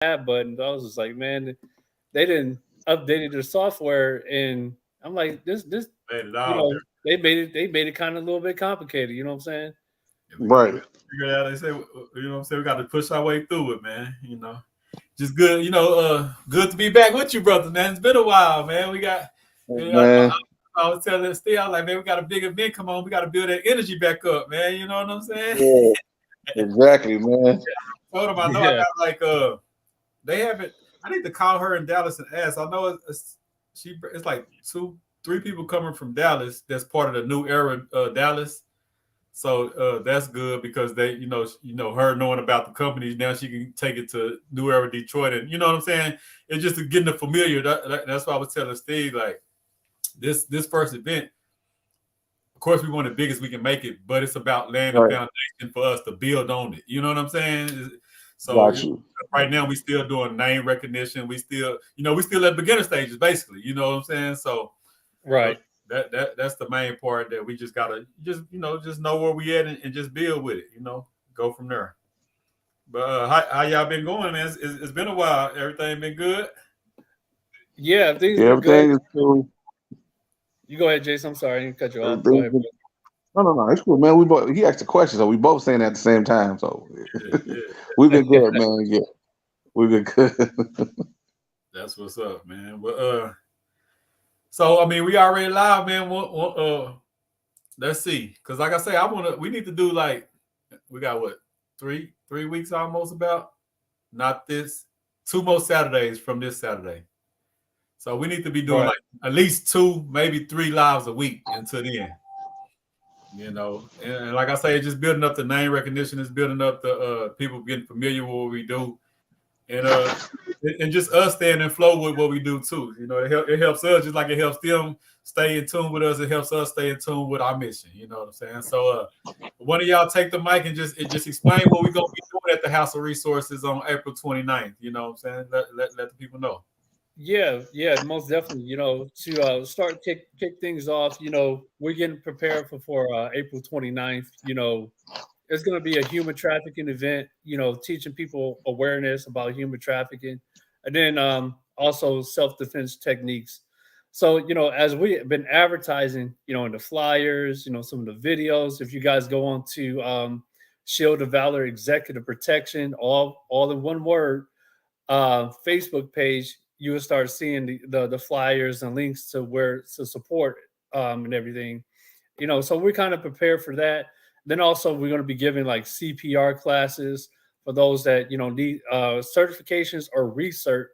that button. I was just like, man, they didn't updated their software, and I'm like, this, Made it you all know, different. they made it kind of a little bit complicated. You know what I'm saying? And we Right. figured out. They say, you know what I'm saying? We got to push our way through it, man. You know, just good. You know, good to be back with you, brother. Man, it's been a while, man. We got. You know, Man. I was telling Steve, I was like, man, we got a big event come on. We got to build that energy back up, man. You know what I'm saying? Yeah. Exactly, man. Told him I know I Yeah. got like they haven't. I need to call her in Dallas and ask. I know it's like two, three people coming from Dallas. That's part of the new era Dallas. So that's good because they, her knowing about the company now she can take it to New Era Detroit, and you know what I'm saying. It's just getting the familiar. That's why I was telling Steve like this first event. Of course, we want it big as we can make it, but it's about laying the Right. foundation for us to build on it. You know what I'm saying? Got So you. right now we still doing name recognition. We still, we still at beginner stages, basically. You know what I'm saying? So uh, Right. that's the main part that we just gotta just know where we at and just build with it. Go from there. But how y'all been going, man? It's been a while. Everything been good? Yeah, things Yeah, been good. everything is cool. You go ahead, Jason. I'm sorry, I didn't cut you off. Go Everything's ahead, been, no, no, no. It's cool, man. We both he asked a question, so we both saying that at the same time. So Yeah, yeah. we've been good, man. Yeah, we've been good. That's what's up, man. But so I mean, we already live, man. Let's see, because like I say, we need to do like we got what 3 weeks almost about not this 2 more Saturdays from this Saturday. So we need to be doing bro. Right. like at least 2, maybe 3 lives a week until then. And like I say, it's just building up the name recognition. It's building up the people getting familiar with what we do, and just us staying in flow with what we do too. It helps us just like it helps them stay in tune with us. It helps us stay in tune with our mission. You know what I'm saying? So, one of y'all take the mic and just explain what we're gonna be doing at the House of Resources on April 29th. You know what I'm saying? Let the people know. Yeah, yeah, most definitely. To start kick things off, we're getting prepared for April 29th. It's going to be a human trafficking event. Teaching people awareness about human trafficking, and then also self defense techniques. So as we have been advertising, in the flyers, some of the videos. If you guys go on to Shield of Valor Executive Protection, all in one word, Facebook page, you will start seeing the flyers and links to where to support and everything. So we're kind of prepared for that. Then also we're going to be giving like CPR classes for those that need certifications or research,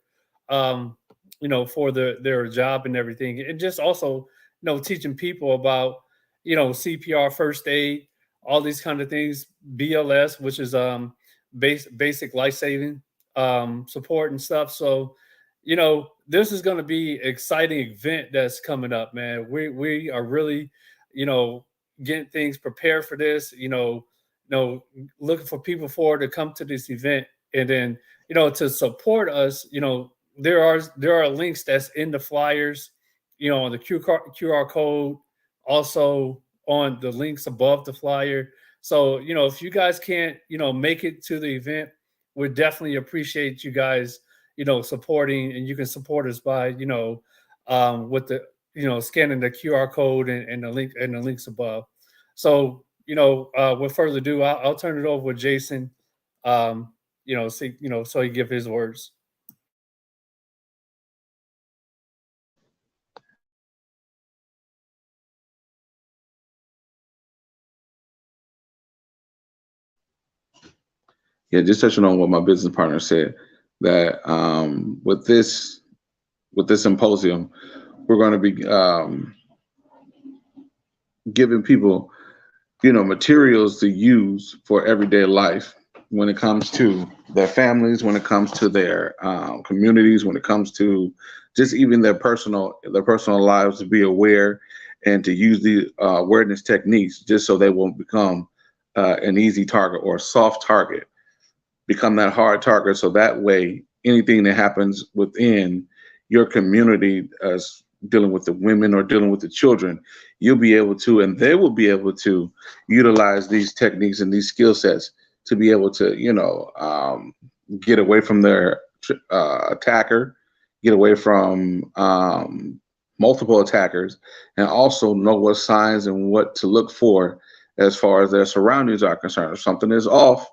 for their job and everything, and just also teaching people about CPR, first aid, all these kind of things, BLS, which is basic life saving support and stuff. So, this is going to be an exciting event that's coming up, man. We are really, you know, getting things prepared for this. Looking for people forward to come to this event, and then to support us. There are links that's in the flyers, on the QR code, also on the links above the flyer. So, if you guys can't, make it to the event, we definitely appreciate you guys, supporting, and you can support us by, with the, scanning the QR code and the link and the links above. So, with further ado, I'll turn it over with Jason. So he give his words. Yeah, just touching on what my business partner said, that with this symposium, we're going to be giving people, materials to use for everyday life when it comes to their families, when it comes to their communities, when it comes to just even their personal lives, to be aware and to use the awareness techniques just so they won't become an easy target or a soft target, become that hard target. So that way, anything that happens within your community, as dealing with the women or dealing with the children, you'll be able to, and they will be able to utilize these techniques and these skill sets to be able to, get away from their attacker, get away from multiple attackers, and also know what signs and what to look for as far as their surroundings are concerned. If something is off,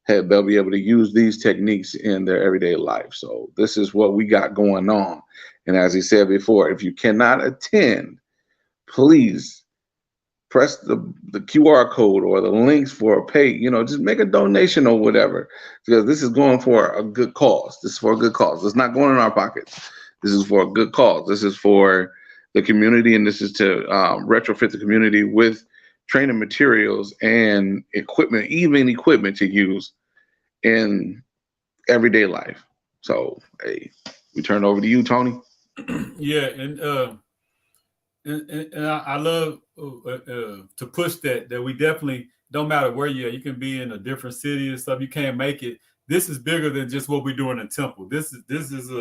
hey, they'll be able to use these techniques in their everyday life. So this is what we got going on. And as he said before, if you cannot attend, please press the QR code or the links for a pay, just make a donation or whatever, because this is going for a good cause. This is for a good cause. It's not going in our pockets. This is for a good cause. This is for the community, and this is to retrofit the community with training materials and equipment, even equipment to use in everyday life. So, hey, we turn it over to you, Tony. Yeah, and I love to push that we definitely, don't matter where you are, you can be in a different city and stuff. You can't make it. This is bigger than just what we're doing in Temple. This is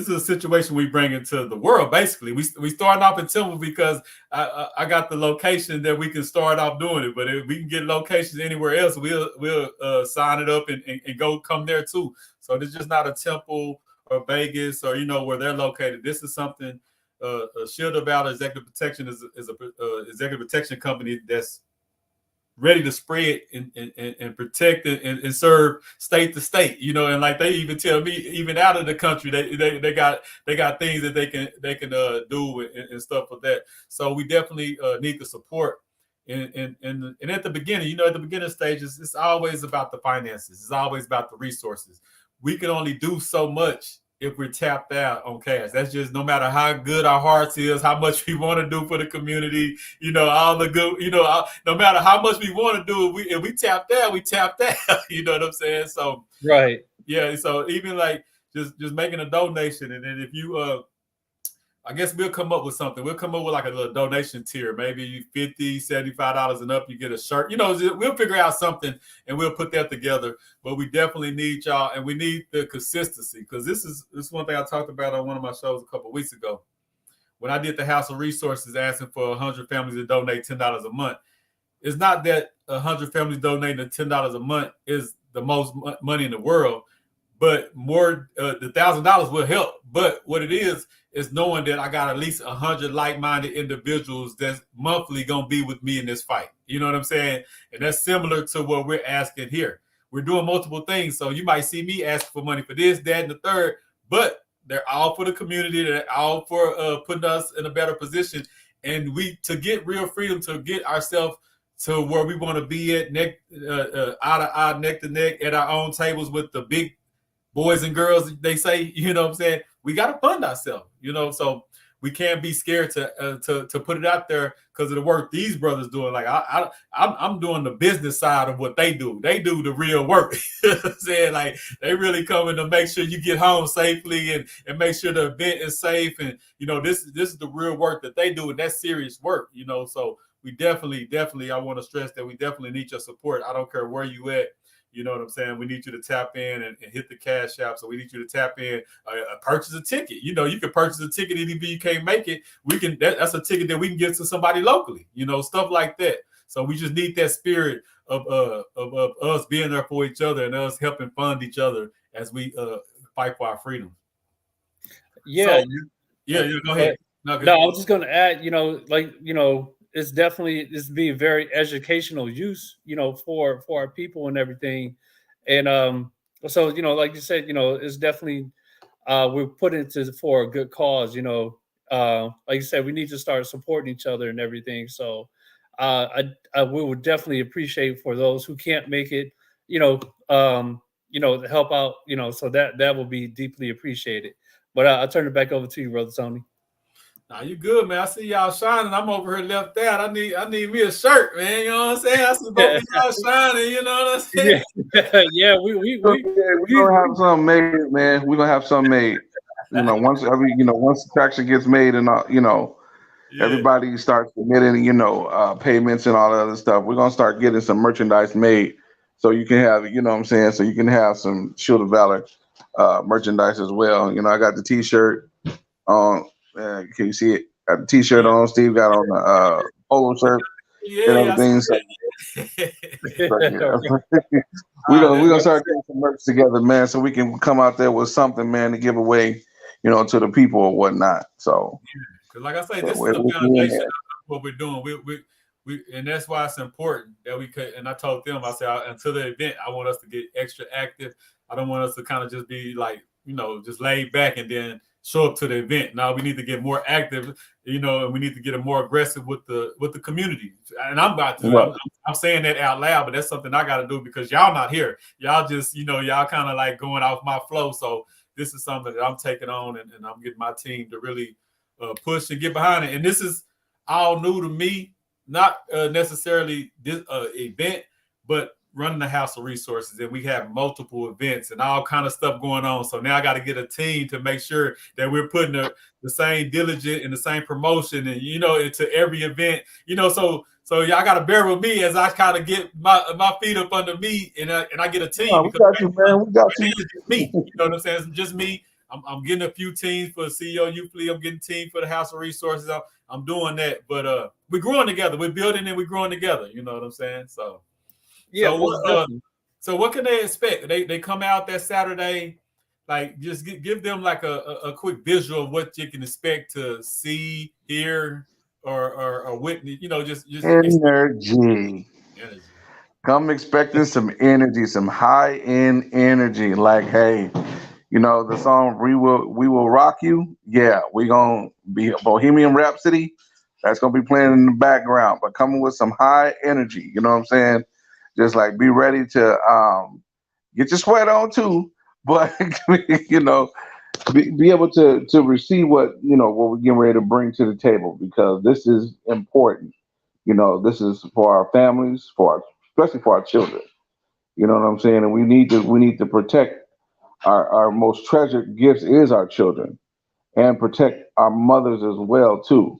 a situation we bring into the world. Basically, we starting off in Temple because I got the location that we can start off doing it. But if we can get locations anywhere else, we'll sign it up and go come there too. So it's just not a Temple or Vegas or where they're located. This is something. Shield of Valor Executive Protection is a executive protection company that's ready to spread and protect and serve state to state, and like they even tell me, even out of the country, they got things that they can do and stuff like that. So we definitely need the support. And at the beginning, at the beginning stages, it's always about the finances. It's always about the resources. We can only do so much if we're tapped out on cash. That's just, no matter how good our hearts is, how much we want to do for the community, all the good, no matter how much we want to do, if we tapped out, we tapped out. You know what I'm saying? So right. Yeah. So even like just making a donation, and then if you I guess we'll come up with something. We'll come up with like a little donation tier, maybe $50, $75 and up. You get a shirt. We'll figure out something and we'll put that together. But we definitely need y'all, and we need the consistency, because this is one thing I talked about on one of my shows a couple of weeks ago when I did the House of Resources, asking for 100 families to donate $10 a month. It's not that 100 families donating $10 a month is the most money in the world, but more the $1,000 will help. But what it is knowing that I got at least 100 like-minded individuals that's monthly gonna be with me in this fight. You know what I'm saying? And that's similar to what we're asking here. We're doing multiple things, so you might see me asking for money for this, that, and the third, but they're all for the community. They're all for putting us in a better position, and to get real freedom, to get ourselves to where we want to be at, eye to eye, neck to neck, at our own tables with the big boys and girls, they say. You know what I'm saying? We got to fund ourselves, so we can't be scared to put it out there because of the work these brothers doing. Like I'm doing the business side of what they do. They do the real work. You know what I'm saying? Like, they really coming to make sure you get home safely and make sure the event is safe. And this is the real work that they do, and that's serious work. So we definitely, I want to stress that we definitely need your support. I don't care where you at. You know what I'm saying? We need you to tap in and hit the cash app. So we need you to tap in, purchase a ticket. You can purchase a ticket, even if you can't make it. That's a ticket that we can give to somebody locally, stuff like that. So we just need that spirit of us being there for each other and us helping fund each other as we fight for our freedom. Yeah. So, yeah, go ahead. No, I was just going to add, it's definitely being very educational use, for our people and everything. And so, like you said, it's definitely we're put into for a good cause, like you said, we need to start supporting each other and everything. So we would definitely appreciate for those who can't make it, to help out, so that will be deeply appreciated. But I'll turn it back over to you, Brother Tony. Nah, you good, man. I see y'all shining. I'm over here left out. I need me a shirt, man. You know what I'm saying? I see both of y'all shining. You know what I'm saying? Yeah. We're gonna have something made, man. We're gonna have something made. Once the traction gets made, and everybody starts submitting, payments and all that other stuff, we're gonna start getting some merchandise made, so you can have, so you can have some Shield of Valor merchandise as well. I got the T-shirt on. Can you see it? Got the T-shirt on. Steve got on the polo shirt and everything. So But yeah, we're gonna start getting some merch together, man, so we can come out there with something, man, to give away, to the people or whatnot. So, because like I say, yeah, this is the we in foundation there. of what we're doing. We, and that's why it's important that we could. And I told them, I said, until the event, I want us to get extra active. I don't want us to kind of just be like, just laid back and then show up to the event. Now we need to get more active, and we need to get more aggressive with the community. And I'm about to. Right. I'm saying that out loud, but that's something I got to do because y'all not here. Y'all just, y'all kind of like going off my flow. So this is something that I'm taking on, and I'm getting my team to really push and get behind it. And this is all new to me, not necessarily this event, but running the House of Resources, and we have multiple events and all kind of stuff going on. So now I got to get a team to make sure that we're putting the same diligent and the same promotion and into every event. So y'all got to bear with me as I kind of get my feet up under me and I get a team. Oh, we got you, man. We got you. It's just me. You know what I'm saying? It's just me. I'm getting a few teams for CEO Youth League. I'm getting a team for the House of Resources. I'm doing that, but we're growing together. We're building and we're growing together. You know what I'm saying? So. Yeah. So what can they expect? They come out that Saturday, like just give them like a quick visual of what you can expect to see, hear, or witness. Just energy. Come expecting some energy, some high end energy. Like, hey, the song "We Will Rock You." Yeah, we gonna be Bohemian Rhapsody. That's gonna be playing in the background, but coming with some high energy. You know what I'm saying? Just like be ready to get your sweat on too, but be able to receive what we're getting ready to bring to the table because this is important. This is for our families, especially for our children. You know what I'm saying? And we need to protect our most treasured gifts is our children, and protect our mothers as well too.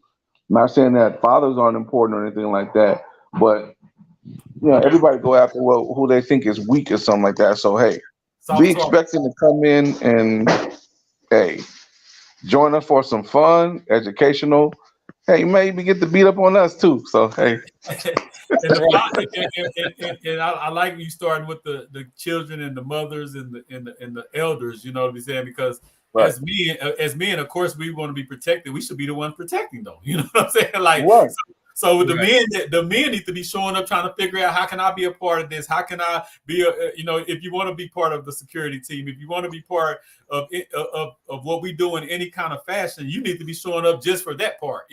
I'm not saying that fathers aren't important or anything like that, but everybody go after who they think is weak or something like that. So hey, be expecting to come in and hey, join us for some fun, educational. Hey, maybe get to beat up on us too. So hey. and I like you starting with the children and the mothers and the elders. You know what I'm saying? Because right. as men, of course, we want to be protected. We should be the ones protecting them. You know what I'm saying? Like, right. So the men need to be showing up, trying to figure out how can I be a part of this? How can I be if you want to be part of the security team, if you want to be part of what we do in any kind of fashion, you need to be showing up just for that part.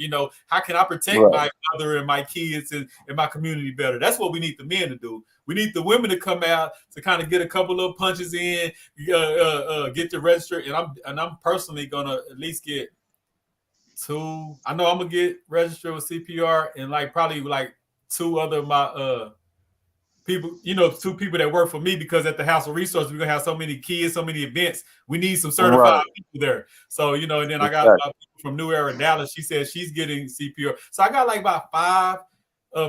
How can I protect my mother and my kids and my community better? That's what we need the men to do. We need the women to come out to kind of get a couple of punches in, get to register, and I'm personally gonna at least get 2. I know I'm gonna get registered with CPR and probably 2 other of my people, 2 people that work for me because at the House of Resources we're gonna have so many kids, so many events. We need some certified people there. So and then I got my people from New Era Dallas. She said she's getting CPR. So I got about 5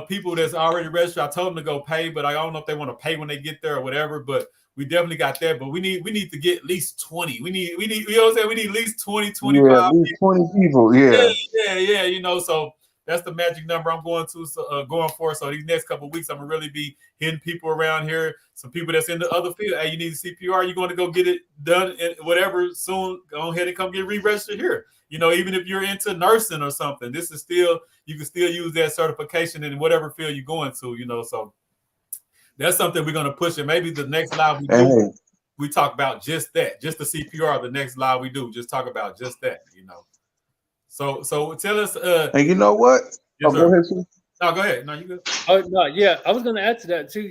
people that's already registered. I told them to go pay, but I don't know if they want to pay when they get there or whatever. But we definitely got that. But we need to get at least 20. We need you know what I'm saying? We need at least 20, 25. Yeah, at least 20 people. Yeah. So that's the magic number I'm going for. So these next couple of weeks, I'm gonna really be hitting people around here. Some people that's in the other field. Hey, you need a CPR. You're going to go get it done and whatever soon. Go ahead and come get re-registered here. Even if you're into nursing or something, this is still you can still use that certification in whatever field you're going to. So that's something we're gonna push. And maybe the next live we do, we talk about just that, just the CPR. The next live we do, just talk about just that. So tell us. And you know what? Yes, go ahead. No, go ahead. No, you good. Oh no, yeah. I was going to add to that too.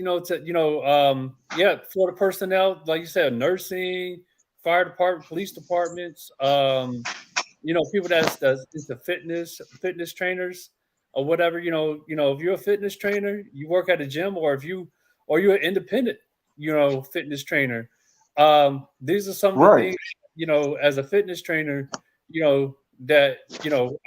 For the personnel, like you said, nursing, fire department, police departments. People that's the fitness trainers or whatever. If you're a fitness trainer, you work at a gym, or you're an independent, fitness trainer. These are some of the things, as a fitness trainer, that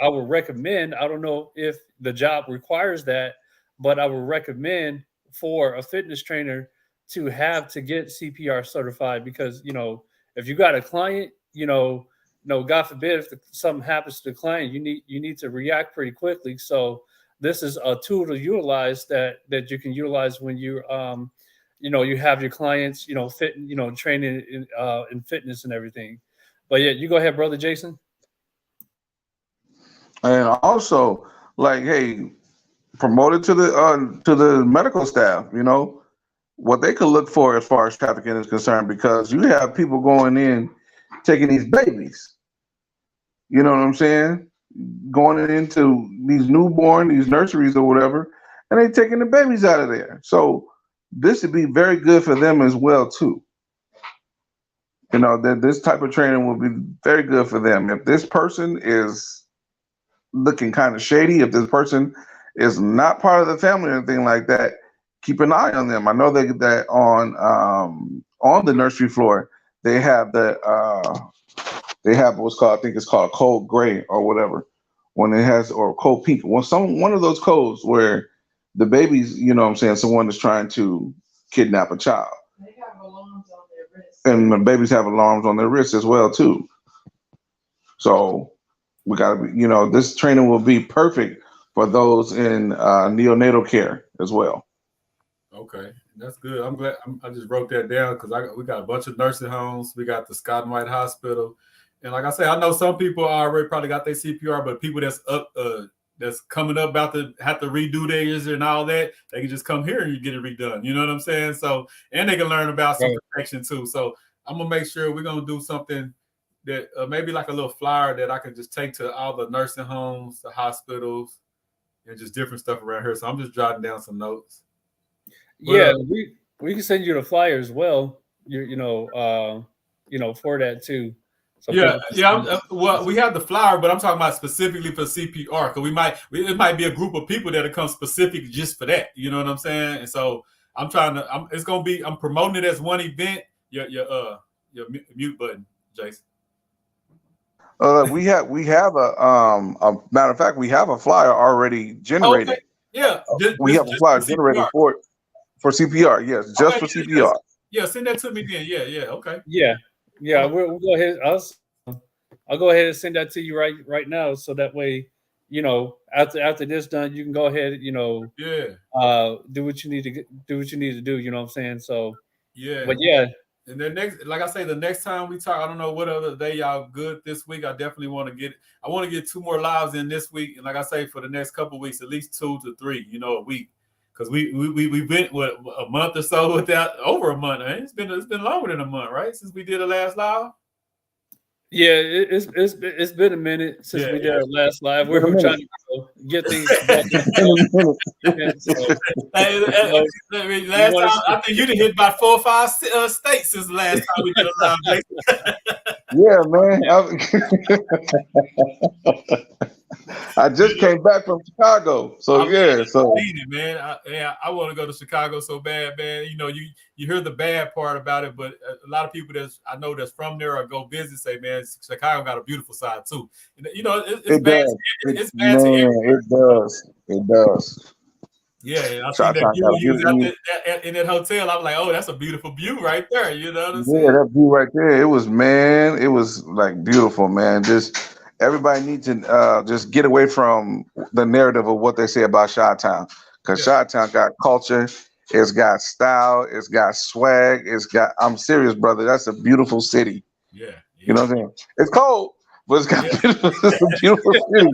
I would recommend. I don't know if the job requires that, but I would recommend for a fitness trainer to get CPR certified because if you got a client, no, God forbid if something happens to the client, you need to react pretty quickly. So this is a tool to utilize that you can utilize when you you have your clients, fit, training in fitness and everything. But yeah, you go ahead, brother Jason. And also, like, hey, promote it to the medical staff. What they could look for as far as trafficking is concerned, because you have people going in taking these babies. You know what I'm saying? Going into these newborn, these nurseries or whatever, and they taking the babies out of there. So this would be very good for them as well too. That this type of training will be very good for them. If this person is looking kind of shady, if this person is not part of the family or anything like that, keep an eye on them. I know that on the nursery floor they have what's called, I think it's called code gray or whatever, when it has, or code pink. One of those codes where the babies, what I'm saying, someone is trying to kidnap a child. They have alarms on their wrists. And the babies have alarms on their wrists as well too. So we gotta be, this training will be perfect for those in neonatal care as well. Okay, that's good. I'm glad. I just wrote that down because we got a bunch of nursing homes. We got the Scott and White Hospital, and like I say, I know some people already probably got their CPR, but people that's coming up about to have to redo theirs and all that, they can just come here and you get it redone. You know what I'm saying? So, and they can learn about some protection too. So I'm gonna make sure we're gonna do something that maybe like a little flyer that I can just take to all the nursing homes, the hospitals, and just different stuff around here. So I'm just jotting down some notes. Yeah, we can send you the flyer as well. For that too. So Well, we have the flyer, but I'm talking about specifically for CPR because it might be a group of people that come specific just for that. You know what I'm saying? And so I'm promoting it as one event. Your mute button, Jason. We have a matter of fact, we have a flyer already generated. Okay. Yeah, we have a flyer generated for CPR. Yes, just for CPR. Yeah, send that to me then. Yeah. Okay. Yeah. We'll go ahead. I'll go ahead and send that to you right now, so that way, after this done, you can go ahead, do what you need to do. You know what I'm saying? So yeah. But yeah. And then like I say, the next time we talk, I don't know what other day y'all good this week. I definitely want to get 2 more lives in this week. And like I say, for the next couple of weeks, at least 2 to 3, a week. Because we went a month or so without, over a month. Right? It's been longer than a month, right? Since we did the last live. Yeah, it's been a minute since we did our last live. We're trying to get things together. Last time, I think you done hit about 4 or 5 states since the last time we did a live. Yeah, man. I just came back from Chicago, so man. I want to go to Chicago so bad, man. You hear the bad part about it, but a lot of people I know that's from there or go visit say, man, Chicago got a beautiful side too. It does. It does. Yeah, I see that view you was out in that hotel. I was like, oh, that's a beautiful view right there. You know what I'm saying? Yeah, that view right there. It was like beautiful, man. Just everybody needs to just get away from the narrative of what they say about Chi-Town, because Chi-Town got culture, it's got style, it's got swag, I'm serious, brother. That's a beautiful city. Yeah. You know what I'm saying? It's cold, but it's got it's a beautiful city.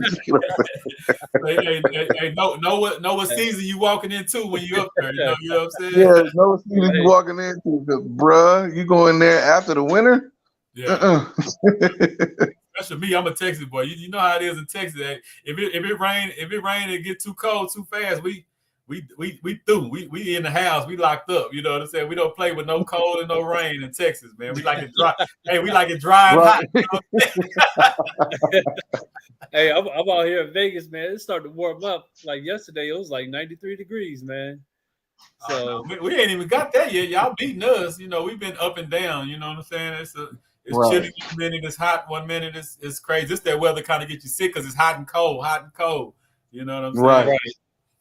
Hey, know what season you walking into when you up there. You know what I'm saying? Yeah, know what season you walking into, bruh. You go in there after the winter? Yeah. Especially me, I'm a Texas boy. You know how it is in Texas. If it rain and it get too cold too fast, we through. We in the house. We locked up. You know what I'm saying? We don't play with no cold and no rain in Texas, man. We like it dry. Hey, we like it dry and hot. You know hey, I'm out here in Vegas, man. It started to warm up. Like yesterday, it was like 93 degrees, man. So we ain't even got that yet. Y'all beating us. We've been up and down. You know what I'm saying? It's chilly 1 minute, it's hot 1 minute, it's crazy. It's that weather kind of gets you sick because it's hot and cold. You know what I'm saying? Right.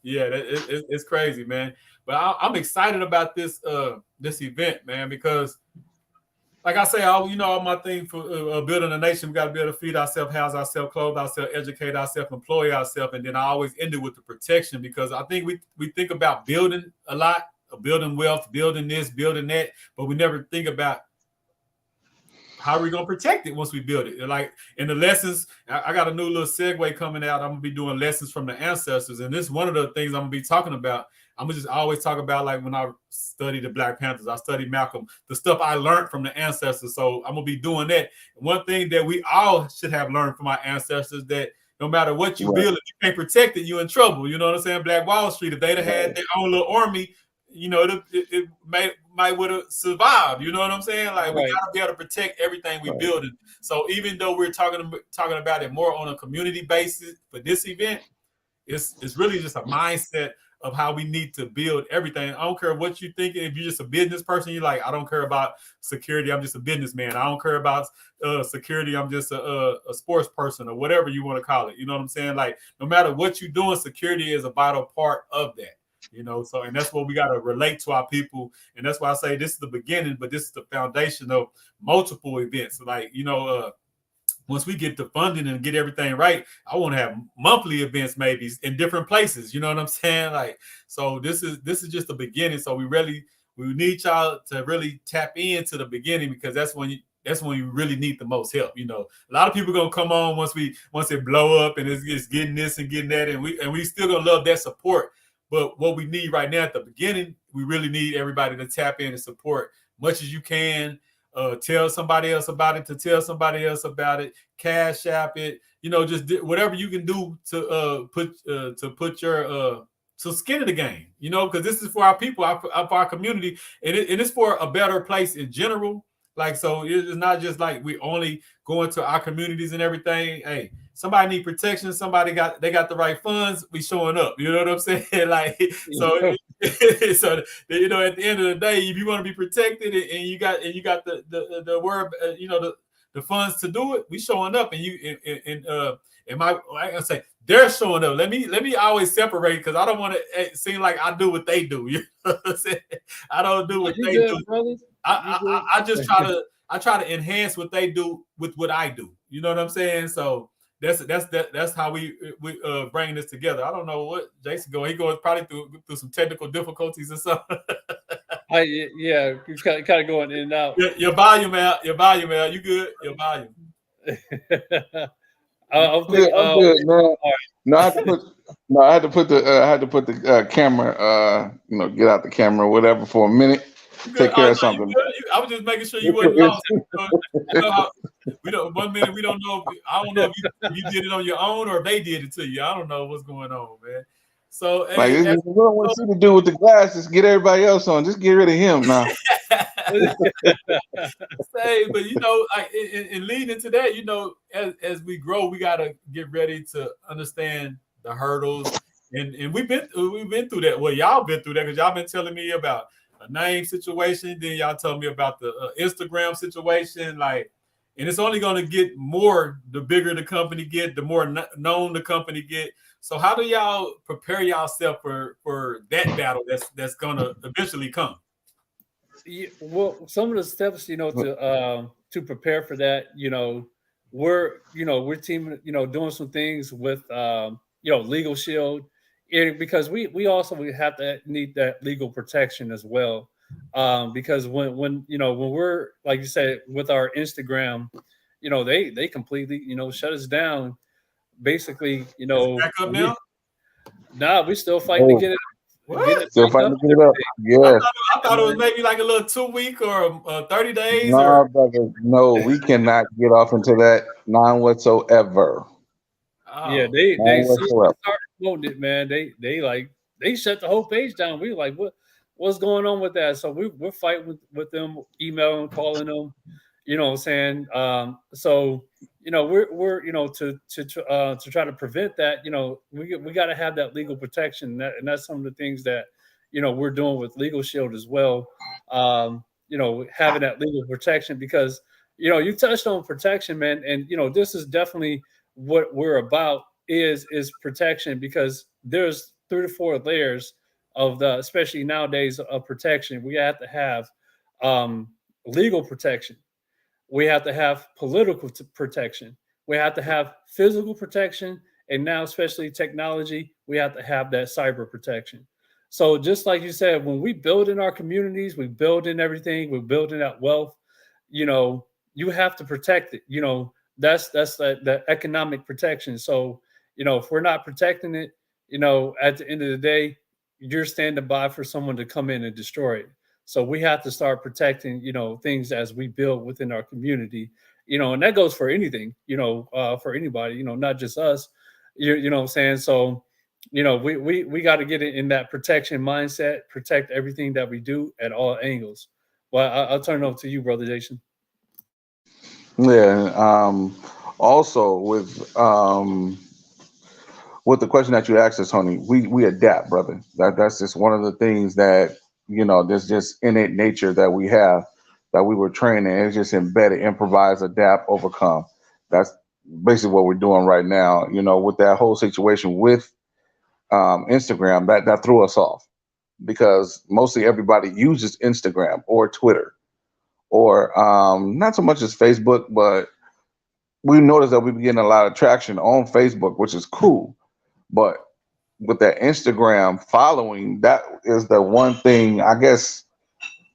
Yeah, it's crazy, man. But I'm excited about this event, man, because like I say, all all my thing for building a nation, we got to be able to feed ourselves, house ourselves, clothe ourselves, educate ourselves, employ ourselves, and then I always end it with the protection, because I think we think about building a lot, building wealth, building this, building that, but we never think about how are we gonna protect it once we build it. Like in the lessons, I got a new little segue coming out. I'm gonna be doing lessons from the ancestors, and this is one of the things I'm gonna be talking about. I'm gonna just always talk about, like when I study the Black Panthers, I studied Malcolm, the stuff I learned from the ancestors. So I'm gonna be doing that. One thing that we all should have learned from our ancestors, that no matter what you build, if you can't protect it, you're in trouble. You know what I'm saying? Black Wall Street, if they'd have had their own little army, it might would have survived. You know what I'm saying? Like we gotta be able to protect everything we building. So even though we're talking about it more on a community basis for this event, it's really just a mindset of how we need to build everything. I don't care what you think. If you're just a business person, you're like, I don't care about security. I'm just a businessman. I don't care about security. I'm just a sports person, or whatever you want to call it. You know what I'm saying? Like no matter what you're doing, security is a vital part of that. So, and that's what we got to relate to our people. And that's why I say this is the beginning, but this is the foundation of multiple events. Like, once we get the funding and get everything right, I want to have monthly events maybe in different places. You know what I'm saying? Like, so this is just the beginning. So we need y'all to really tap into the beginning, because that's when you really need the most help. A lot of people gonna come on once it blow up and it's getting this and getting that, and we still gonna love that support. But what we need right now at the beginning, we really need everybody to tap in and support much as you can. Tell somebody else about it, cash app it, just whatever you can do to put your skin in the game, because this is for our people, for our community, and it's for a better place in general. Like, so it's not just like we only going to our communities and everything. Hey, somebody need protection. Somebody got the right funds. We showing up. You know what I'm saying? Like, so, so at the end of the day, if you want to be protected and you got the word, the funds to do it, we showing up. And like I say, they're showing up. Let me always separate, because I don't want to seem like I do what they do. You know what I'm saying? I don't do what they do. Brother? I just try to enhance what they do with what I do. You know what I'm saying? So that's how we bring this together. I don't know what Jason going. He goes probably through some technical difficulties or something. Yeah, he's kind of going in and out. Your volume out. You good? Your volume. I'm good, man. No, I had to put the camera, get out the camera or whatever for a minute. Take care of something. I was just making sure you wasn't lost. One minute we don't know. I don't know if you did it on your own or if they did it to you. I don't know what's going on, man. So, we don't want you to do with the glasses. Get everybody else on. Just get rid of him now. But and leading into that, as we grow, we gotta get ready to understand the hurdles, and we've been through that. Well, y'all been through that, because y'all been telling me about a name situation. Then y'all told me about the Instagram situation, like, and it's only going to get more the bigger the company get, the more known the company get. So how do y'all prepare yourself for that battle that's going to eventually come? Yeah, well, some of the steps, to prepare for that, we're teaming, doing some things with, Legal Shield, because we also have to need that legal protection as well. Because when we're, like you said, with our Instagram, they completely, shut us down. Basically, back up now? We're still fighting to get it. Still fighting to get it up. Yeah. I thought it was maybe like a little 2 week or 30 days. No, brother. No, we cannot get off into that, none whatsoever. Yeah, they started promoting it, man. They shut the whole page down. We were like, what's going on with that? So we're fighting with them, emailing, calling them. You know what I'm saying? So we're to try to prevent that. We got to have that legal protection, and that's some of the things that we're doing with Legal Shield as well. Having that legal protection, because you touched on protection, man, and this is definitely what we're about is protection, because there's 3 to 4 layers of especially nowadays, of protection. We have to have legal protection. we have to have political protection. We have to have physical protection, and now, especially technology, we have to have that cyber protection. So, just like you said, when we build in our communities, we build in everything, we're building that wealth. You know, you have to protect it. You know, that's the economic protection. So, you know, if we're not protecting it, you know, at the end of the day, you're standing by for someone to come in and destroy it. So we have to start protecting, you know, things as we build within our community, you know, and that goes for anything, you know, for anybody, you know, not just us, you know what I'm saying? So, you know, we got to get it in that protection mindset, protect everything that we do at all angles. Well, I'll turn it over to you, brother Jason. Yeah. Also, with the question that you asked us, Tony, we adapt, brother. That's just one of the things that there's just innate nature that we have, that we were trained in. It's just embedded, improvise, adapt, overcome. That's basically what we're doing right now. With that whole situation with Instagram, that threw us off because mostly everybody uses Instagram or Twitter or not so much as Facebook, but we noticed that we've been getting a lot of traction on Facebook, which is cool. But with that Instagram following, that is the one thing I guess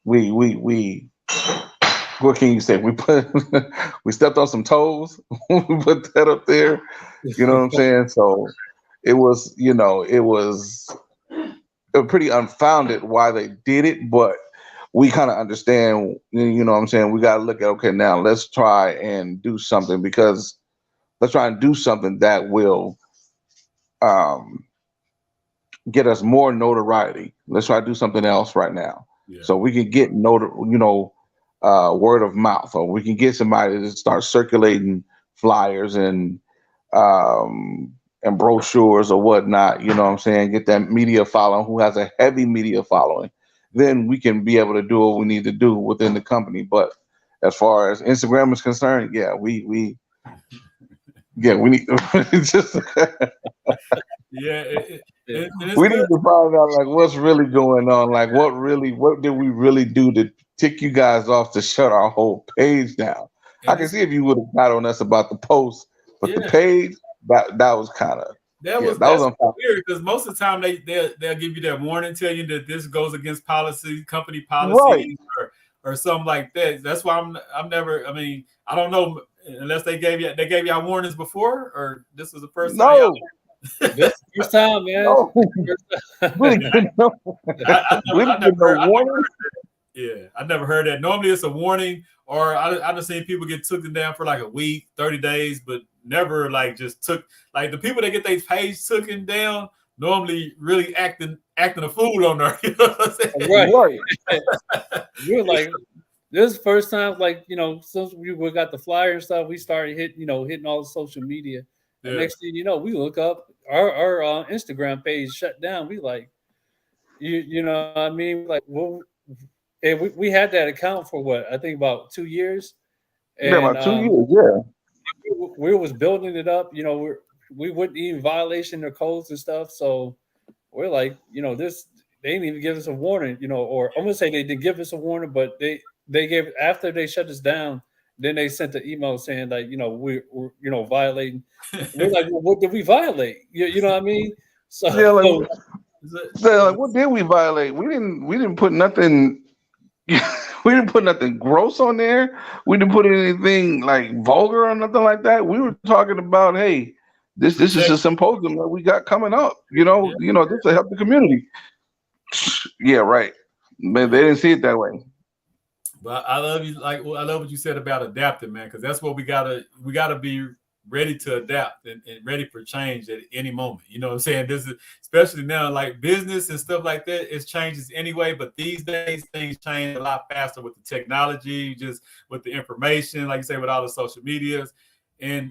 we what can you say? We put we stepped on some toes. We put that up there. You know what I'm saying? So it was pretty unfounded why they did it, but we kind of understand. You know what I'm saying? We got to look at, okay, now let's try and do something, because let's try and do something that will um get us more notoriety. Let's try to do something else right now, Yeah. so we can get word of mouth, or we can get somebody to start circulating flyers and brochures or whatnot. You know what I'm saying? Get that media following, who has a heavy media following. Then we can be able to do what we need to do within the company. But as far as Instagram is concerned, yeah, we need just Yeah, Yeah. and it's we need good. to find out like what's really going on. Like what did we really do to tick you guys off to shut our whole page down? I And can it's see if you would have got on us about the post, but the yeah. page, that was kind of, yeah, that was That's unfortunate. weird because most of the time they'll give you that warning, tell you that this goes against policy, company Right. policies, or something like that. That's why I'm never. I mean, I don't know unless they gave y'all warnings before, or this was the first time y'all. No, This is the first time, man. no, we didn't get no, we I didn't never get no heard. warning. Yeah, I never heard that. Normally it's a warning, or I've just seen people get taken down for like a week, 30 days, but never like just took, like the people that get their page taken down normally really acting a fool on there. You know what I'm saying? Right. Right. We're like, this is the first time, like, you know, since we got the flyer and stuff, we started hitting all the social media. And Yeah. next thing you know, we look up our Instagram page shut down. We like, you know what I mean? Like, well, and we had that account for what, I think about 2 years. Yeah, And about 2 years. Yeah. we was building it up, you know, we wouldn't even violation their codes and stuff. So we're like, you know, this, they didn't even give us a warning, you know, or I'm gonna say they didn't give us a warning, but they gave, after they shut us down, then they sent the email saying like, you know, we're you know, violating. We're like, well, what did we violate? You know what I mean? So Yeah, like, Is yeah, like what did we violate? We didn't put nothing. We didn't put nothing gross on there. We didn't put anything like vulgar or nothing like that. We were talking about, hey, this is protect. a symposium that we got coming up. Yeah. This will help the community. Yeah, right. But they didn't see it that way. But I love you. Like, well, I love what you said about adapting, man, because that's what we gotta be ready to adapt and ready for change at any moment. You know what I'm saying? This is especially now, like business and stuff like that. It changes anyway, but these days things change a lot faster with the technology, just with the information, like you say, with all the social medias, and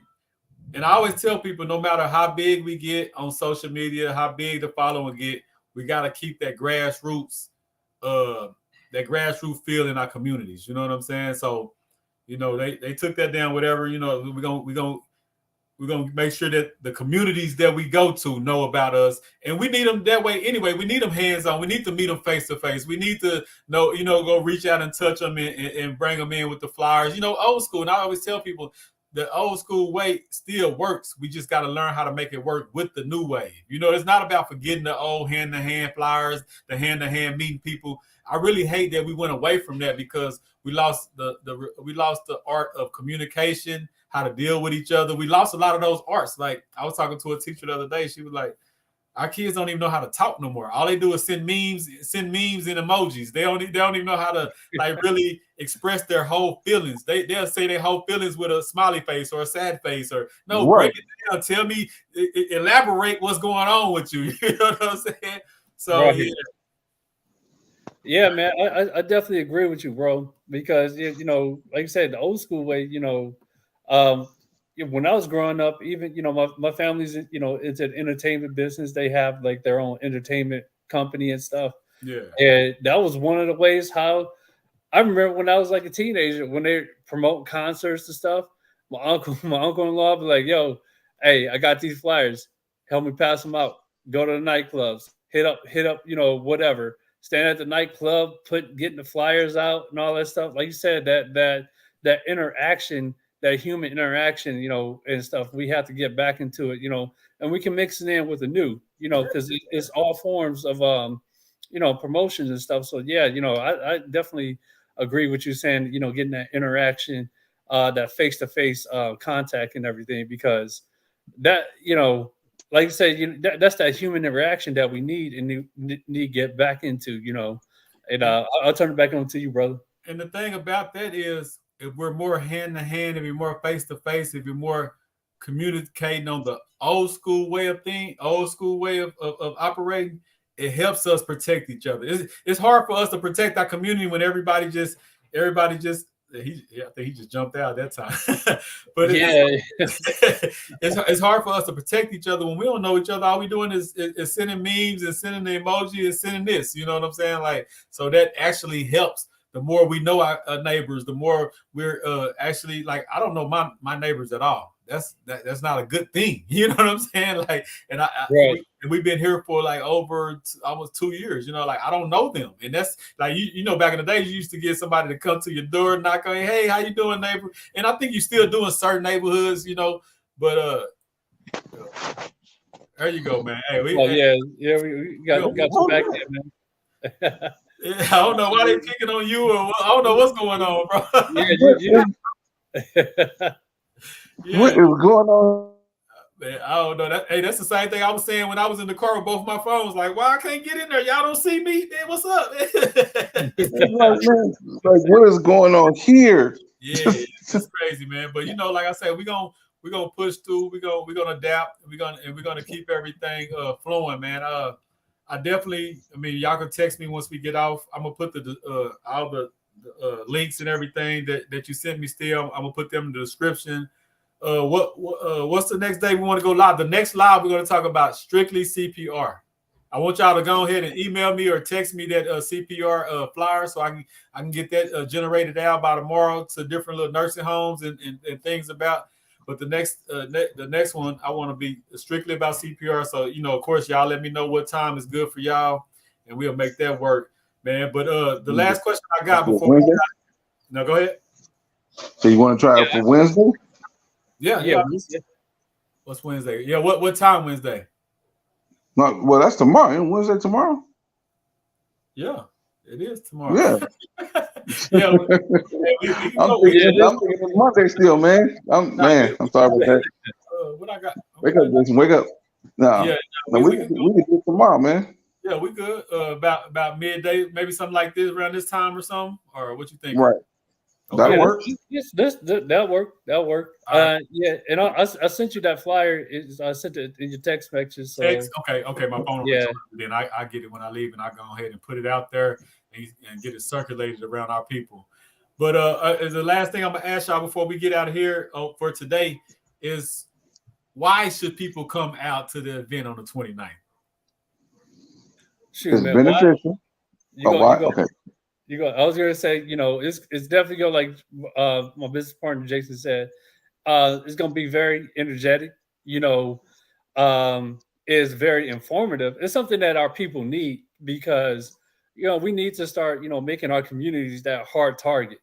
and I always tell people, no matter how big we get on social media, how big the following get, we got to keep uh, that grassroots feel in our communities. You know what I'm saying? So, they took that down. Whatever, we're gonna We're gonna make sure that the communities that we go to know about us, and we need them that way anyway. We need them hands on. We need to meet them face to face. We need to know, go reach out and touch them and bring them in with the flyers. Old school. And I always tell people the old school way still works. We just got to learn how to make it work with the new wave. It's not about forgetting the old hand to hand flyers, the hand to hand meeting people. I really hate that we went away from that because we lost the art of communication, how to deal with each other. We lost a lot of those arts. Like I was talking to a teacher the other day. She was like, our kids don't even know how to talk no more. All they do is send memes and emojis. They don't even know how to like really express their whole feelings. They'll say their whole feelings with a smiley face or a sad face or no, Right. break it down. Tell me, elaborate what's going on with you. You know what I'm saying? So Right. yeah. Yeah, man, I definitely agree with you, bro. Because like you said, the old school way, when I was growing up, even my family's it's an entertainment business. They have like their own entertainment company and stuff. Yeah. And that was one of the ways how I remember when I was like a teenager when they promote concerts and stuff. My uncle-in-law be like, "Yo, hey, I got these flyers. Help me pass them out. Go to the nightclubs. Hit up, whatever. Stand at the nightclub, getting the flyers out and all that stuff. Like you said, that interaction, that human interaction, and stuff. We have to get back into it, and we can mix it in with the new, because it's all forms of promotions and stuff. So yeah, I definitely agree with you saying, getting that interaction, that face to face contact and everything, because that, like I said, that's that human interaction that we need and need to get back into, And I'll turn it back on to you, brother. And the thing about that is, if we're more hand to hand, if we're more face to face, if we're more communicating on the old school way of of operating, it helps us protect each other. It's hard for us to protect our community when everybody just I think he just jumped out that time. But it's hard for us to protect each other when we don't know each other. All we doing is sending memes and sending the emoji and sending this. You know what I'm saying? Like, so that actually helps. The more we know our neighbors, the more we're actually like, I don't know my neighbors at all. That's not a good thing. You know what I'm saying? Like, and Right. we've been here for like over almost 2 years. Like I don't know them, and that's like back in the day you used to get somebody to come to your door, knock on, hey, how you doing, neighbor? And I think you still doing certain neighborhoods, But there you go, man. Hey, we we got you back there, man. I don't know why they picking on you, or I don't know what's going on, bro. What is going on? Man, I don't know. That's the same thing I was saying when I was in the car with both my phones. Like, why I can't get in there? Y'all don't see me? Man, what's up? Like, what is going on here? Yeah, it's crazy, man. But like I said, we're gonna push through. We're gonna adapt. We're gonna keep everything flowing, man. I mean, y'all can text me once we get off. I'm gonna put all the links and everything that you sent me. Still, I'm gonna put them in the description. What's the next day we want to go live? The next live we're going to talk about strictly CPR. I want y'all to go ahead and email me or text me that CPR flyer so I can get that generated out by tomorrow to different little nursing homes and things about. But the next one I want to be strictly about CPR. So of course, y'all let me know what time is good for y'all, and we'll make that work, man. But the last question I got before no, go ahead. So you want to try it for Wednesday? Yeah. What's Wednesday? Yeah, what time Wednesday? No, well, that's tomorrow. Wednesday tomorrow? Yeah, it is tomorrow. Yeah. Yeah. I'm thinking it's Monday still, man. I'm sorry about that. What I got? Wake up, Jason. Wake up. No, we can do it tomorrow, man. Yeah, we good. About midday, maybe something like this around this time or something. Or what you think? Right. That'll work. Yes, that'll work. That'll work. Yeah, and I sent you that flyer. I sent it in your text message. So. Text. Okay. My phone. Yeah. Then I get it when I leave, and I go ahead and put it out there and get it circulated around our people. But the last thing I'm gonna ask y'all before we get out of here for today is, why should people come out to the event on the 29th? Shoot, it's man, beneficial. Okay. I was gonna say, it's definitely go like my business partner Jason said. It's going to be very energetic. You know, is very informative. It's something that our people need because we need to start making our communities that hard target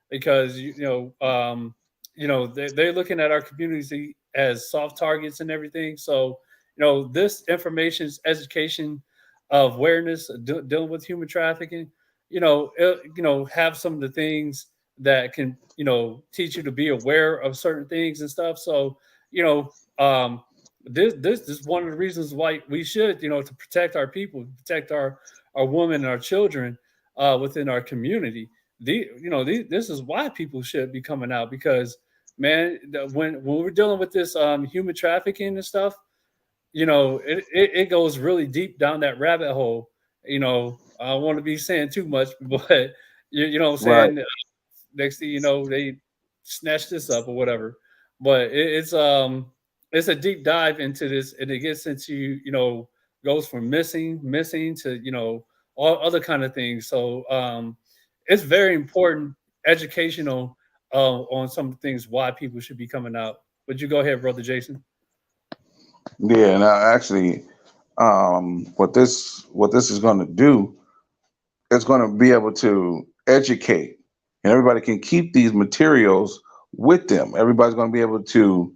because they're looking at our community as soft targets and everything. So this information's education of awareness dealing with human trafficking, have some of the things that can teach you to be aware of certain things and stuff. So you know this is one of the reasons why we should to protect our people, protect our women and our children within our community. This is why people should be coming out because man, when we're dealing with this human trafficking and stuff, it goes really deep down that rabbit hole. I don't want to be saying too much, but you know what I'm Right. saying. Next thing you know, they snatch this up or whatever. But it's a deep dive into this, and it gets into goes from missing to all other kind of things. So it's very important, educational on some things why people should be coming out. Would you go ahead, brother Jason? Yeah. Now, actually, what this is going to do, it's going to be able to educate, and everybody can keep these materials with them. Everybody's going to be able to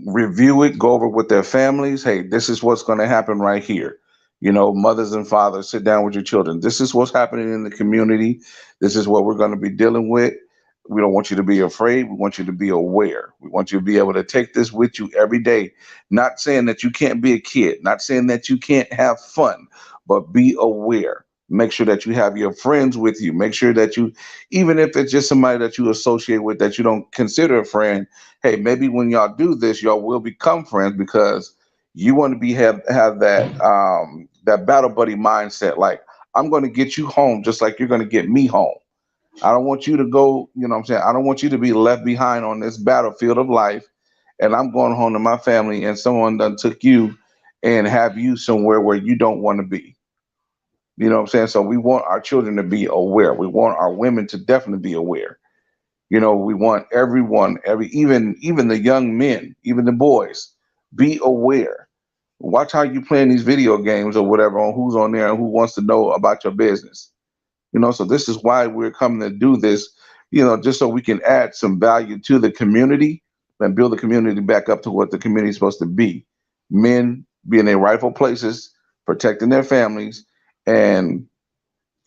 review it, go over with their families. Hey, this is what's going to happen right here. Mothers and fathers, sit down with your children. This is what's happening in the community. This is what we're going to be dealing with. We don't want you to be afraid. We want you to be aware. We want you to be able to take this with you every day. Not saying that you can't be a kid, not saying that you can't have fun, but be aware. Make sure that you have your friends with you. Make sure that you, even if it's just somebody that you associate with that you don't consider a friend, hey, maybe when y'all do this, y'all will become friends because you want to be have that battle buddy mindset. Like, I'm going to get you home just like you're going to get me home. I don't want you to go, what I'm saying? I don't want you to be left behind on this battlefield of life. And I'm going home to my family and someone done took you and have you somewhere where you don't want to be. You know what I'm saying? So we want our children to be aware. We want our women to definitely be aware. We want everyone, even the young men, even the boys, be aware. Watch how you playing these video games or whatever on who's on there and who wants to know about your business. So this is why we're coming to do this, just so we can add some value to the community and build the community back up to what the community is supposed to be. Men be in their rightful places, protecting their families, and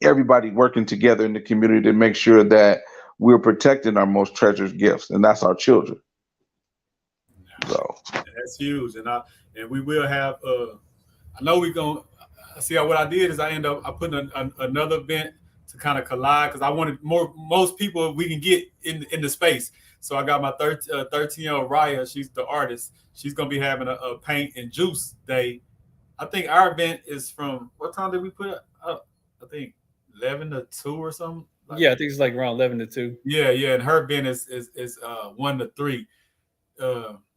everybody working together in the community to make sure that we're protecting our most treasured gifts, and that's our children. So That's huge, and we will have. I know we're gonna see what I did is I put another event to kind of collide because I wanted most people we can get in the space. So I got my 13-year-old Raya. She's the artist. She's gonna be having a paint and juice day. I think our event is from what time did we put up? I think 11 to 2 or something. Yeah, I think it's like around 11 to 2. Yeah, yeah, and her event is 1 to 3.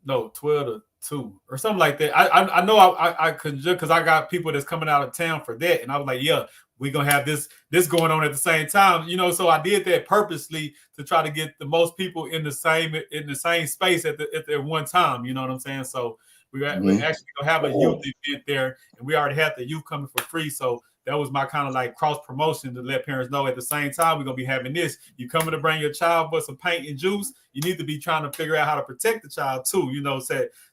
No, 12 to 2 or something like that. I know I could because I got people that's coming out of town for that, and I was like, yeah, we're gonna have this going on at the same time, So I did that purposely to try to get the most people in the same space at the one time. You know what I'm saying? So we're actually gonna have a youth event there, and we already had the youth coming for free. So that was my kind of like cross promotion to let parents know at the same time we're gonna be having this. You coming to bring your child for some paint and juice, you need to be trying to figure out how to protect the child too,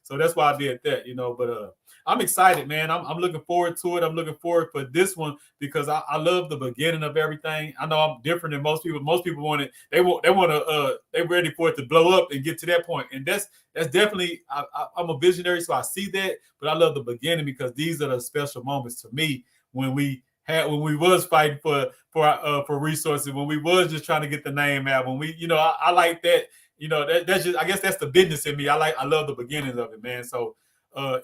so that's why I did that, but I'm excited, man. I'm looking forward to it. I'm looking forward for this one because I love the beginning of everything. I know I'm different than most people. Most people want it, they're ready for it to blow up and get to that point. And that's definitely I'm a visionary, so I see that, but I love the beginning because these are the special moments to me when we was fighting for resources, when we was just trying to get the name out, when we, I like that, that's just, I guess that's the business in me. I love the beginnings of it, man. So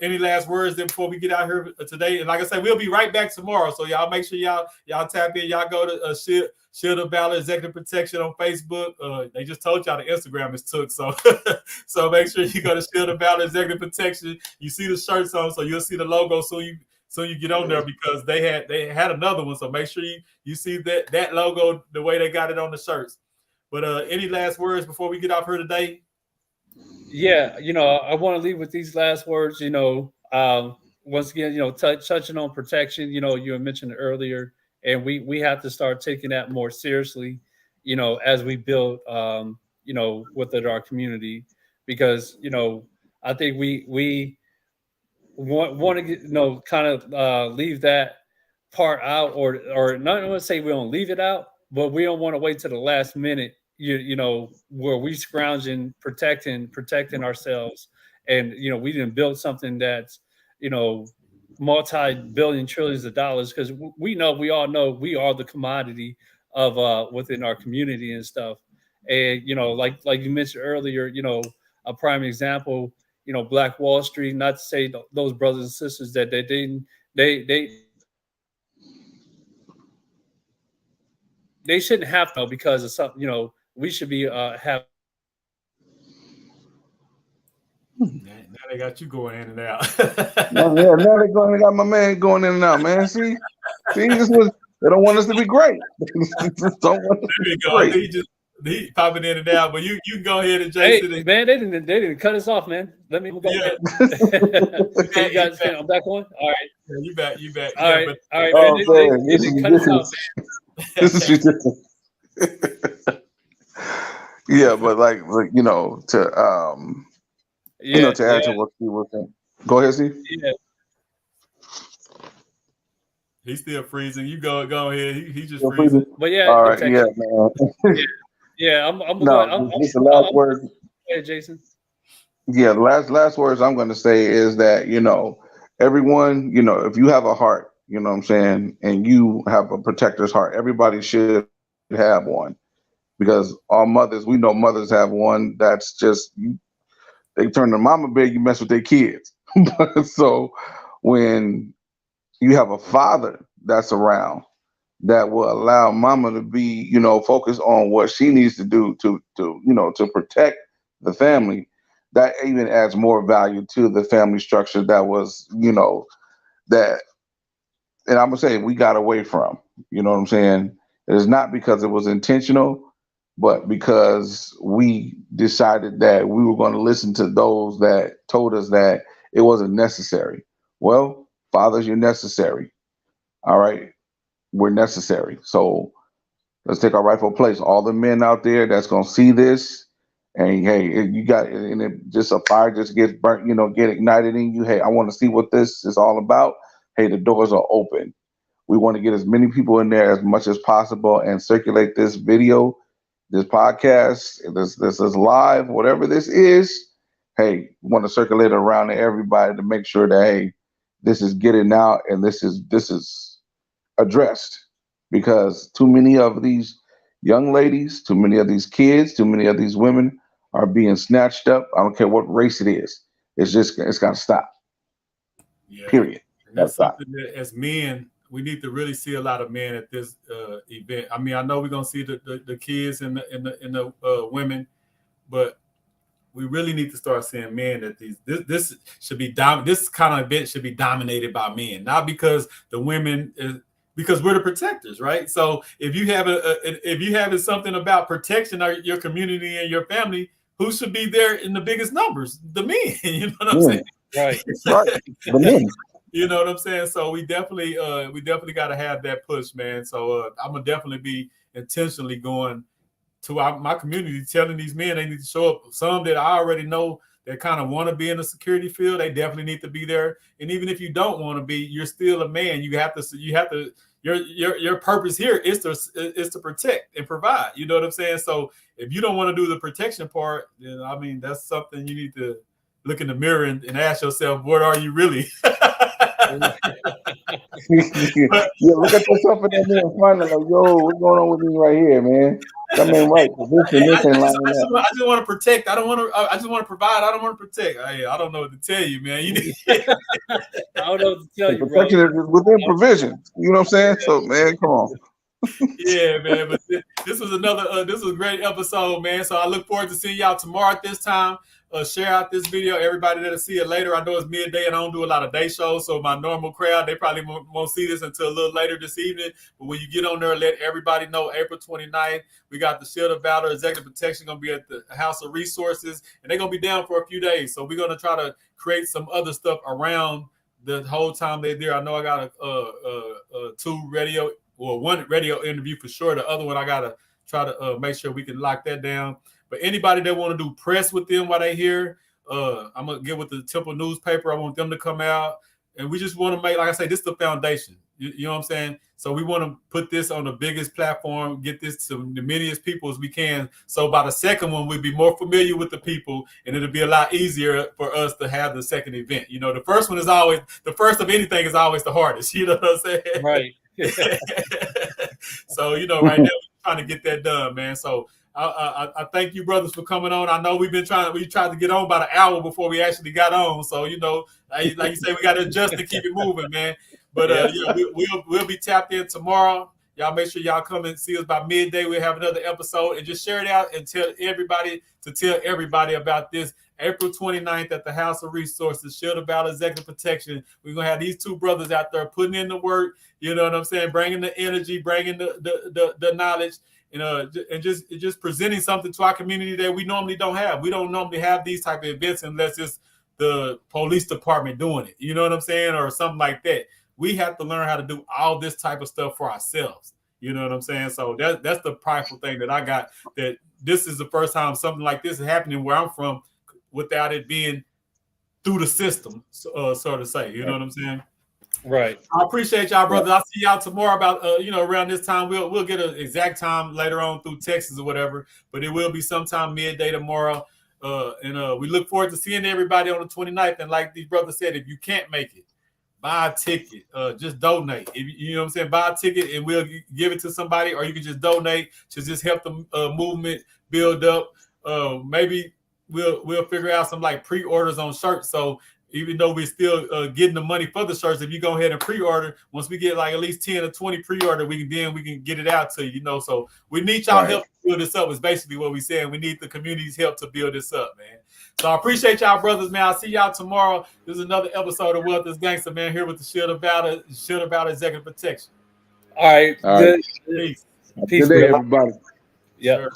any last words then before we get out here today? And like I said, we'll be right back tomorrow. So y'all make sure y'all tap in. Y'all go to Shield of Valor Executive Protection on Facebook. They just told y'all the Instagram is took. So so make sure you go to Shield of Valor Executive Protection. You see the shirts on, so you'll see the logo so you get on there because they had another one. So make sure you see that logo the way they got it on the shirts. But any last words before we get off here today? yeah, I want to leave with these last words. Once again, touching on protection. You had mentioned it earlier, and we have to start taking that more seriously. As we build, within our community, because I think we want to get, kind of leave that part out, or not want to say we don't leave it out, but we don't want to wait to the last minute. Where we scrounging, protecting ourselves, and we didn't build something that's you know multi-billion trillions of dollars, because we all know we are the commodity of within our community and stuff. And like you mentioned earlier, a prime example, Black Wall Street. Not to say those brothers and sisters that they didn't, they shouldn't have to, because of something. We should be have. Now they got you going in and out. Yeah, now they got my man going in and out, man. See, they don't want us to be great. They just don't want us to There you be go. I great. think he popping in and out, but you can go ahead and Hey, Jason. man, they didn't cut us off, man. Let me go Yeah, ahead. Can you guys? I'm back on. All right, you back. Yeah, all right, but all right, man. Oh man, They this is didn't cut us off. this is ridiculous. Yeah, but Yeah, to add yeah, to what Steve was saying. Go ahead, Steve. yeah, he's still freezing. You go ahead. He's just Feel free freezing. to- but yeah, All right, yeah, protection. man. Yeah, I'm gonna go. No, just the last I'm word. ahead, Jason. Yeah, the last words I'm going to say is that everyone, if you have a heart, what I'm saying, and you have a protector's heart, everybody should have one, because all mothers, we know mothers have one that's just they turn the mama bed, you mess with their kids. So when you have a father that's around, that will allow mama to be, focused on what she needs to do to protect the family. That even adds more value to the family structure that was, that, and I'm gonna say we got away from. You know what I'm saying? It is not because it was intentional, but because we decided that we were going to listen to those that told us that it wasn't necessary. Well, fathers, you're necessary. All right, we're necessary. So let's take our rightful place. All the men out there that's gonna see this, and hey, you got, and it just a fire just gets burnt, get ignited in you. Hey, I want to see what this is all about. Hey, the doors are open. We want to get as many people in there as much as possible and circulate this video, this podcast, this is live, whatever this is. Hey, we want to circulate it around to everybody to make sure that hey, this is getting out and this is addressed, because too many of these young ladies, too many of these kids, too many of these women are being snatched up. I don't care what race it is. It's got to stop. Yeah, Period. and Got to that's stop. something that as men we need to really see a lot of men at this event. I mean, I know we're gonna see the kids and the women, but we really need to start seeing men that this should be this kind of event should be dominated by men, not because the women because we're the protectors, right? So if you have if you have something about protection of your community and your family, who should be there in the biggest numbers? The men. You know what I'm saying? Right. Right. The men. You know what I'm saying? So we definitely got to have that push, man. So I'm gonna definitely be intentionally going to my community, telling these men they need to show up. Some that I already know that kind of want to be in the security field, they definitely need to be there. And even if you don't want to be, you're still a man. You have to. Your purpose here is to protect and provide. You know what I'm saying? So if you don't want to do the protection part, then I mean that's something you need to look in the mirror and ask yourself, what are you really? Yeah, look at yourself in that mirror and find out, like, yo, what's going on with me right here, man? Something ain't right. This ain't lining up. I just want to protect. I don't want to. I just want to provide. I don't want to protect. I don't know what to tell you, man. You need. I don't know what to tell you, bro. Protection is within provision. You know what I'm saying? So, man, come on. Yeah, man. But this was another. This was a great episode, man. So I look forward to seeing y'all tomorrow at this time share out this video. Everybody that'll see it later. I know it's midday and I don't do a lot of day shows, so my normal crowd, they probably won't see this until a little later this evening. But when you get on there, let everybody know April 29th, we got the Shield of Valor Executive Protection going to be at the House of Resources, and they're going to be down for a few days. So we're going to try to create some other stuff around the whole time they're there. I know I got one radio interview for sure. The other one, I got to try to make sure we can lock that down. But anybody that want to do press with them while they here, I'm going to get with the Temple newspaper. I want them to come out. And we just want to make, like I say, this is the foundation. You know what I'm saying? So we want to put this on the biggest platform, get this to the manyest people as we can. So by the second one, we'll be more familiar with the people, and it'll be a lot easier for us to have the second event. You know, the first one is always, the first of anything is always the hardest. You know what I'm saying? Right. So, you know, right now we're trying to get that done, man. So I thank you, brothers, for coming on. I know we tried to get on about an hour before we actually got on. So, you know, like you say, we got to adjust and keep it moving, man. But yeah, we'll be tapped in tomorrow. Y'all make sure y'all come and see us by midday. We'll have another episode, and just share it out and tell everybody about this April 29th at the House of Resources, Shield of Valor Executive Protection. We're going to have these two brothers out there putting in the work, you know what I'm saying, bringing the energy, bringing the knowledge, you know, and just presenting something to our community that we normally don't have. We don't normally have these type of events unless it's the police department doing it, you know what I'm saying, or something like that. We have to learn how to do all this type of stuff for ourselves. You know what I'm saying? So that's the prideful thing that I got, that this is the first time something like this is happening where I'm from without it being through the system, so to say. You know what I'm saying? Right. I appreciate y'all, brothers. I'll see y'all tomorrow about, you know, around this time. We'll get an exact time later on through Texas or whatever, but it will be sometime midday tomorrow. And we look forward to seeing everybody on the 29th. And like these brothers said, if you can't make it, buy a ticket, just donate. You know what I'm saying? Buy a ticket and we'll give it to somebody, or you can just donate to just help the movement build up. Maybe we'll figure out some like pre-orders on shirts. So even though we're still getting the money for the shirts, if you go ahead and pre-order, once we get like at least 10 or 20 pre-order, we can get it out to you know. So we need y'all help to build this up, is basically what we're saying. We need the community's help to build this up, man. So I appreciate y'all, brothers, man. I'll see y'all tomorrow. This is another episode of Wealth is Gangster, man, here with the Shield of Valor Executive Protection. All right. All right. Peace. Good day, everybody. Yeah. Sure.